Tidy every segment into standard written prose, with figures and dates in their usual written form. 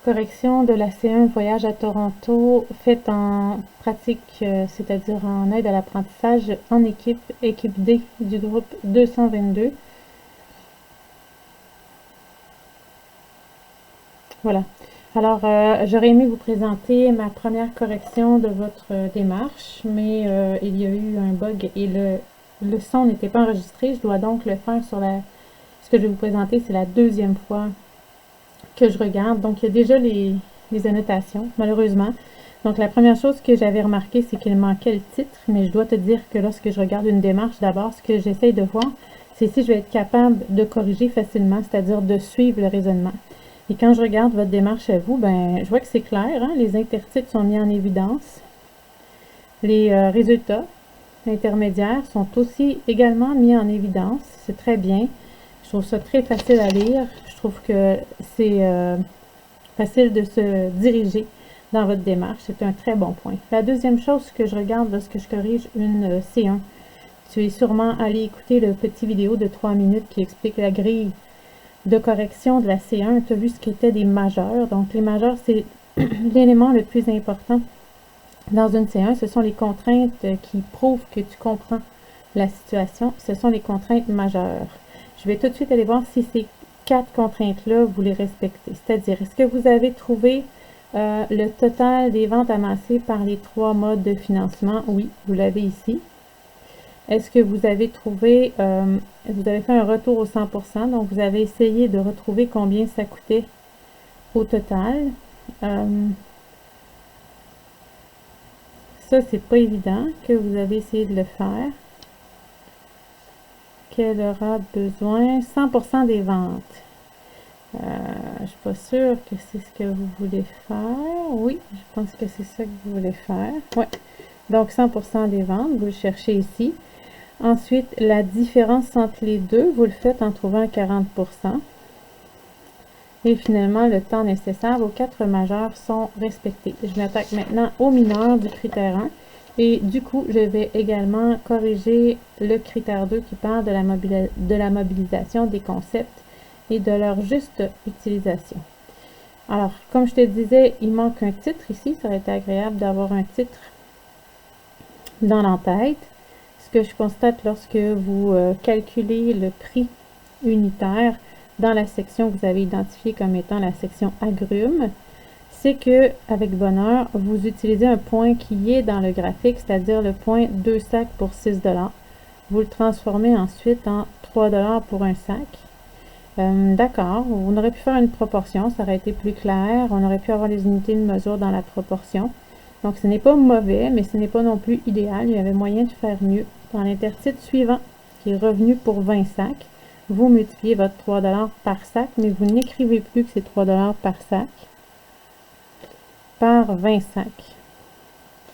correction de la C1 voyage à Toronto faite en pratique, c'est-à-dire en aide à l'apprentissage en équipe, équipe D du groupe 222. Voilà. Alors, j'aurais aimé vous présenter ma première correction de votre démarche, mais il y a eu un bug et le son n'était pas enregistré. Je dois donc le faire sur la... Ce que je vais vous présenter, c'est la deuxième fois que je regarde. Donc, il y a déjà les annotations, malheureusement. Donc, la première chose que j'avais remarqué, c'est qu'il manquait le titre, mais je dois te dire que lorsque je regarde une démarche, d'abord, ce que j'essaye de voir, c'est si je vais être capable de corriger facilement, c'est-à-dire de suivre le raisonnement. Et quand je regarde votre démarche à vous, ben, je vois que c'est clair, hein? Les intertitres sont mis en évidence. Les résultats intermédiaires sont aussi également mis en évidence. C'est très bien. Je trouve ça très facile à lire. Je trouve que c'est facile de se diriger dans votre démarche. C'est un très bon point. La deuxième chose que je regarde lorsque je corrige une C1, tu es sûrement allé écouter le petit vidéo de 3 minutes qui explique la grille de correction de la C1. Tu as vu ce qu'étaient des majeurs. Donc, les majeurs, c'est l'élément le plus important dans une C1. Ce sont les contraintes qui prouvent que tu comprends la situation. Ce sont les contraintes majeures. Je vais tout de suite aller voir si ces 4 contraintes-là, vous les respectez. C'est-à-dire, est-ce que vous avez trouvé le total des ventes amassées par les 3 modes de financement? Oui, vous l'avez ici. Est-ce que vous avez trouvé, vous avez fait un retour au 100%, donc vous avez essayé de retrouver combien ça coûtait au total. Ça, c'est pas évident que vous avez essayé de le faire. Qu'elle aura besoin? 100% des ventes. Je suis pas sûre que c'est ce que vous voulez faire. Oui, je pense que c'est ça que vous voulez faire. Oui. Donc, 100% des ventes, vous le cherchez ici. Ensuite, la différence entre les deux, vous le faites en trouvant 40%. Et finalement, le temps nécessaire aux 4 majeurs sont respectés. Je m'attaque maintenant aux mineurs du critère 1. Et du coup, je vais également corriger le critère 2 qui parle de la mobilisation des concepts et de leur juste utilisation. Alors, comme je te disais, il manque un titre ici. Ça aurait été agréable d'avoir un titre dans l'entête. Ce que je constate lorsque vous calculez le prix unitaire dans la section que vous avez identifiée comme étant la section agrumes, c'est que avec bonheur, vous utilisez un point qui est dans le graphique, c'est-à-dire le point 2 sacs pour 6 $. Vous le transformez ensuite en 3 $ pour un sac. D'accord, on aurait pu faire une proportion, ça aurait été plus clair, on aurait pu avoir les unités de mesure dans la proportion. Donc ce n'est pas mauvais, mais ce n'est pas non plus idéal, il y avait moyen de faire mieux. Dans l'intertitre suivant, qui est revenu pour 20 sacs, vous multipliez votre 3 $ par sac, mais vous n'écrivez plus que c'est 3 $ par sac, par 20 sacs,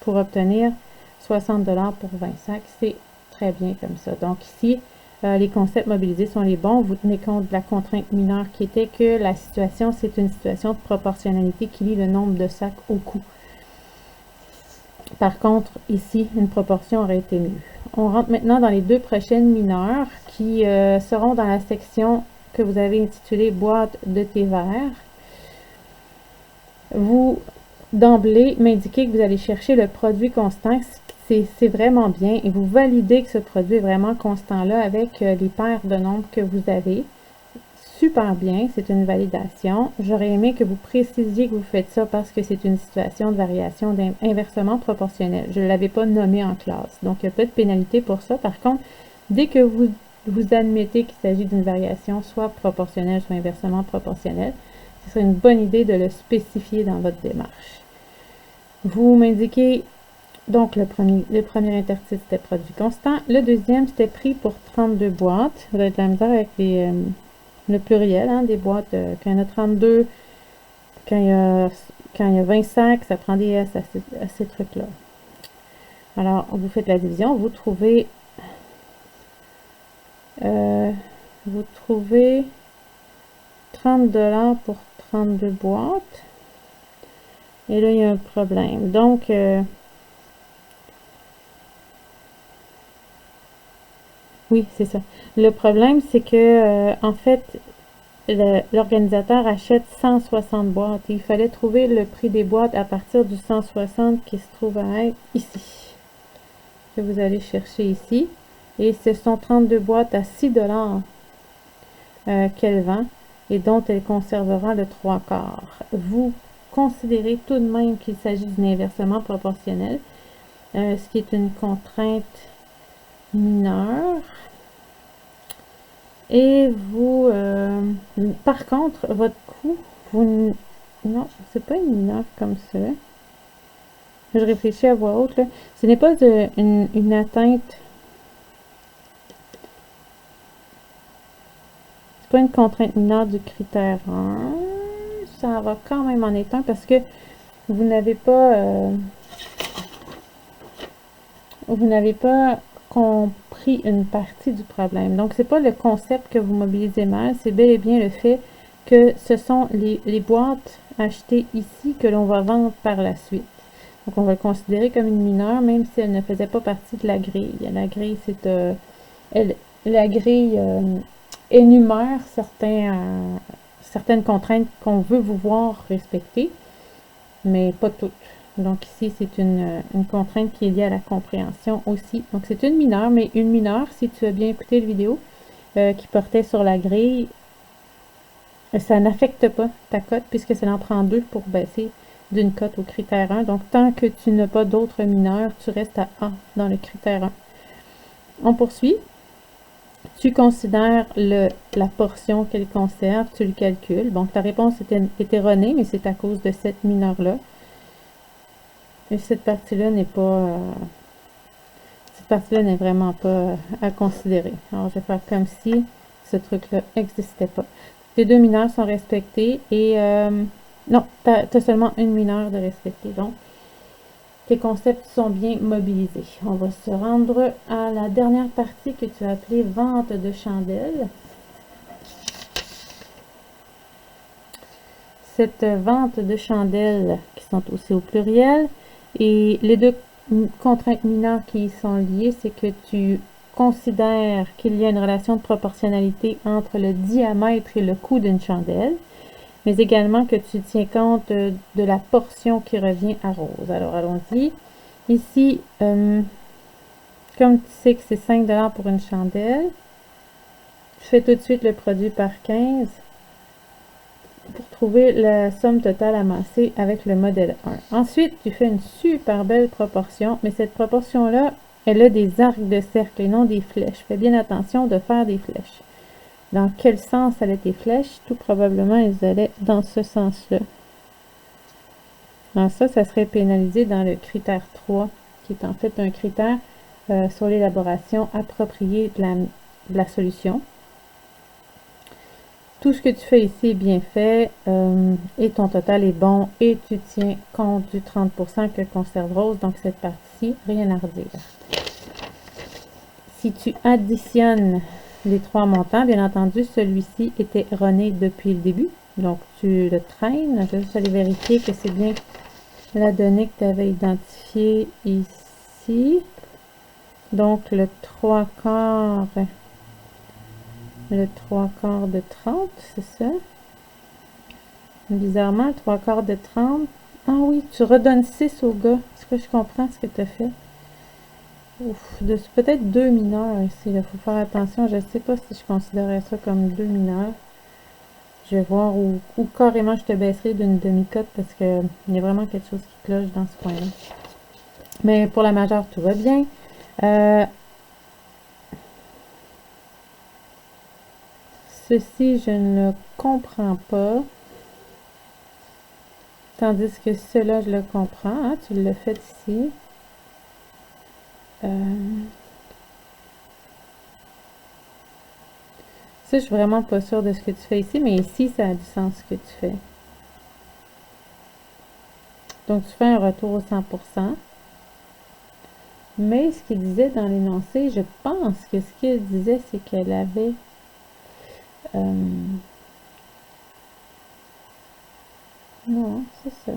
pour obtenir 60 $ pour 20 sacs. C'est très bien comme ça. Donc ici, les concepts mobilisés sont les bons. Vous tenez compte de la contrainte mineure qui était que la situation, c'est une situation de proportionnalité qui lie le nombre de sacs au coût. Par contre, ici, une proportion aurait été mieux. On rentre maintenant dans les 2 prochaines mineures qui seront dans la section que vous avez intitulée boîte de thé vert. Vous, d'emblée, m'indiquez que vous allez chercher le produit constant. C'est vraiment bien et vous validez que ce produit est vraiment constant là avec les paires de nombres que vous avez. Super bien, c'est une validation. J'aurais aimé que vous précisiez que vous faites ça parce que c'est une situation de variation inversement proportionnelle. Je ne l'avais pas nommé en classe, donc il n'y a pas de pénalité pour ça. Par contre, dès que vous admettez qu'il s'agit d'une variation soit proportionnelle, soit inversement proportionnelle, ce serait une bonne idée de le spécifier dans votre démarche. Vous m'indiquez, donc le premier intertitre, c'était produit constant. Le deuxième, c'était prix pour 32 boîtes. Vous avez de la misère avec le pluriel, hein, des boîtes. Quand il y en a 32, quand il y a 20 sacs, ça prend des S à ces trucs-là. Alors, vous faites la division, vous trouvez 30 $ pour 32 boîtes. Et là, il y a un problème. Donc, oui, c'est ça. Le problème, c'est que, en fait, l'organisateur achète 160 boîtes. Et il fallait trouver le prix des boîtes à partir du 160 qui se trouve à être ici. Que vous allez chercher ici. Et ce sont 32 boîtes à 6 qu'elle vend et dont elle conservera le 3/4. Vous considérez tout de même qu'il s'agit d'un inversement proportionnel, ce qui est une contrainte mineure. Et vous, par contre, votre coût, non, c'est pas une mineure comme ça. Je réfléchis à voix haute, là. Ce n'est pas une atteinte. C'est pas une contrainte mineure du critère 1. Ça va quand même en être un parce que vous n'avez pas compris une partie du problème. Donc, c'est pas le concept que vous mobilisez mal, c'est bel et bien le fait que ce sont les boîtes achetées ici que l'on va vendre par la suite. Donc, on va le considérer comme une mineure, même si elle ne faisait pas partie de la grille. La grille, c'est la grille énumère certaines contraintes qu'on veut vous voir respecter, mais pas toutes. Donc ici, c'est une contrainte qui est liée à la compréhension aussi. Donc c'est une mineure, mais une mineure, si tu as bien écouté la vidéo qui portait sur la grille, ça n'affecte pas ta cote puisque ça en prend 2 pour baisser d'une cote au critère 1. Donc tant que tu n'as pas d'autres mineurs, tu restes à A dans le critère 1. On poursuit. Tu considères la portion qu'elle conserve, tu le calcules. Donc ta réponse est erronée, mais c'est à cause de cette mineure-là. Et cette partie-là n'est pas... cette partie-là n'est vraiment pas à considérer. Alors, je vais faire comme si ce truc-là n'existait pas. Tes 2 mineurs sont respectés et... non, tu as seulement une mineure de respecter. Donc, tes concepts sont bien mobilisés. On va se rendre à la dernière partie que tu as appelée vente de chandelles. Cette vente de chandelles, qui sont aussi au pluriel, et les 2 contraintes mineures qui y sont liées, c'est que tu considères qu'il y a une relation de proportionnalité entre le diamètre et le coût d'une chandelle, mais également que tu tiens compte de la portion qui revient à rose. Alors, allons-y. Ici, comme tu sais que c'est 5 $ pour une chandelle, je fais tout de suite le produit par 15 pour trouver la somme totale amassée avec le modèle 1. Ensuite, tu fais une super belle proportion, mais cette proportion-là, elle a des arcs de cercle et non des flèches. Fais bien attention de faire des flèches. Dans quel sens allaient tes flèches? Tout probablement, elles allaient dans ce sens-là. Alors ça serait pénalisé dans le critère 3, qui est en fait un critère sur l'élaboration appropriée de la solution. Tout ce que tu fais ici est bien fait et ton total est bon et tu tiens compte du 30% que conserve Rose. Donc cette partie, rien à redire. Si tu additionnes les 3 montants, bien entendu, celui-ci était erroné depuis le début. Donc tu le traînes. Je vais juste aller vérifier que c'est bien la donnée que tu avais identifiée ici. Donc le 3/4. Le 3/4 de 30, c'est ça? Bizarrement, le 3/4 de 30. Ah oui, tu redonnes 6 au gars. Est-ce que je comprends ce que tu as fait? Ouf, peut-être 2 mineurs ici. Il faut faire attention. Je ne sais pas si je considérais ça comme 2 mineurs. Je vais voir ou carrément je te baisserai d'une demi-cote parce qu'il y a vraiment quelque chose qui cloche dans ce coin-là. Mais pour la majeure, tout va bien. Ceci, je ne le comprends pas. Tandis que cela, je le comprends. Hein? Tu l'as fait ici. Ça, je suis vraiment pas sûre de ce que tu fais ici, mais ici, ça a du sens ce que tu fais. Donc, tu fais un retour au 100%. Mais ce qu'il disait dans l'énoncé, je pense que ce qu'il disait, c'est qu'elle avait... non, c'est ça.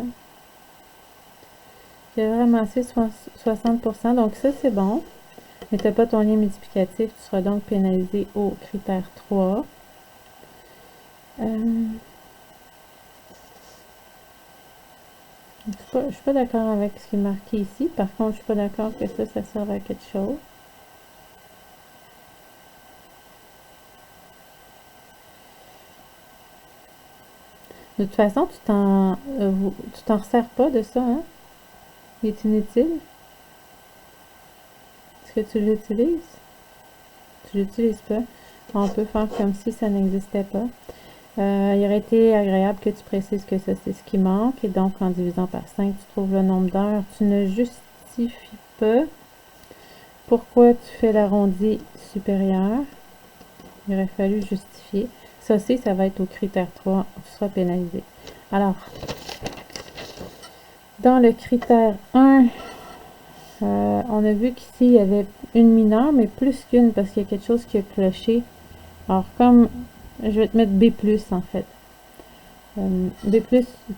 Il a ramassé 60%, donc ça, c'est bon. Mais tu n'as pas ton lien multiplicatif, tu seras donc pénalisé au critère 3. Je suis pas d'accord avec ce qui est marqué ici. Par contre, je suis pas d'accord que ça serve à quelque chose. De toute façon, tu t'en resserres pas de ça, hein? Il est inutile. Est-ce que tu l'utilises? Tu l'utilises pas. On peut faire comme si ça n'existait pas. Il aurait été agréable que tu précises que ça, c'est ce qui manque. Et donc, en divisant par 5, tu trouves le nombre d'heures. Tu ne justifies pas pourquoi tu fais l'arrondi supérieur. Il aurait fallu justifier. Ça aussi, ça va être au critère 3. Tu seras pénalisé. Alors, dans le critère 1, on a vu qu'ici, il y avait une mineure, mais plus qu'une parce qu'il y a quelque chose qui a cloché. Alors, comme je vais te mettre B+, en fait. B+,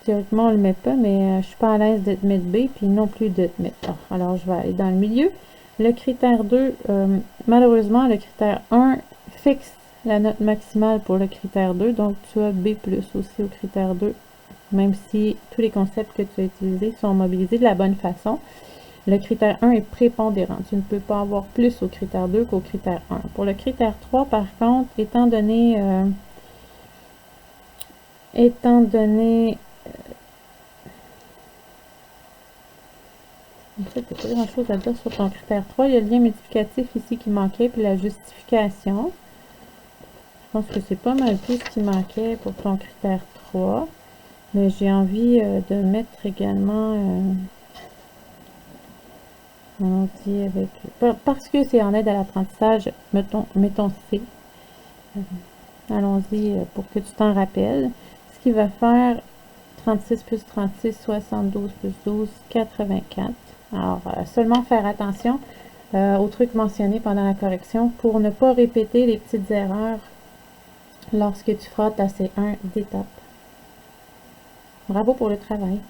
théoriquement, on le met pas, mais je suis pas à l'aise de te mettre B, puis non plus de te mettre A. Alors, je vais aller dans le milieu. Le critère 2, malheureusement, le critère 1 fixe la note maximale pour le critère 2, donc tu as B+, aussi au critère 2, même si tous les concepts que tu as utilisés sont mobilisés de la bonne façon. Le critère 1 est prépondérant. Tu ne peux pas avoir plus au critère 2 qu'au critère 1. Pour le critère 3, par contre, étant donné en fait, il n'y a pas grand chose à dire sur ton critère 3. Il y a le lien multiplicatif ici qui manquait, puis la justification. Je pense que c'est pas mal tout ce qui manquait pour ton critère 3. Mais j'ai envie de mettre également on dit avec parce que c'est en aide à l'apprentissage, mettons C. Allons-y pour que tu t'en rappelles. Ce qui va faire 36 plus 36, 72 plus 12, 84. Alors, seulement faire attention aux trucs mentionnés pendant la correction pour ne pas répéter les petites erreurs lorsque tu feras ta C1 d'étape. Bravo pour le travail.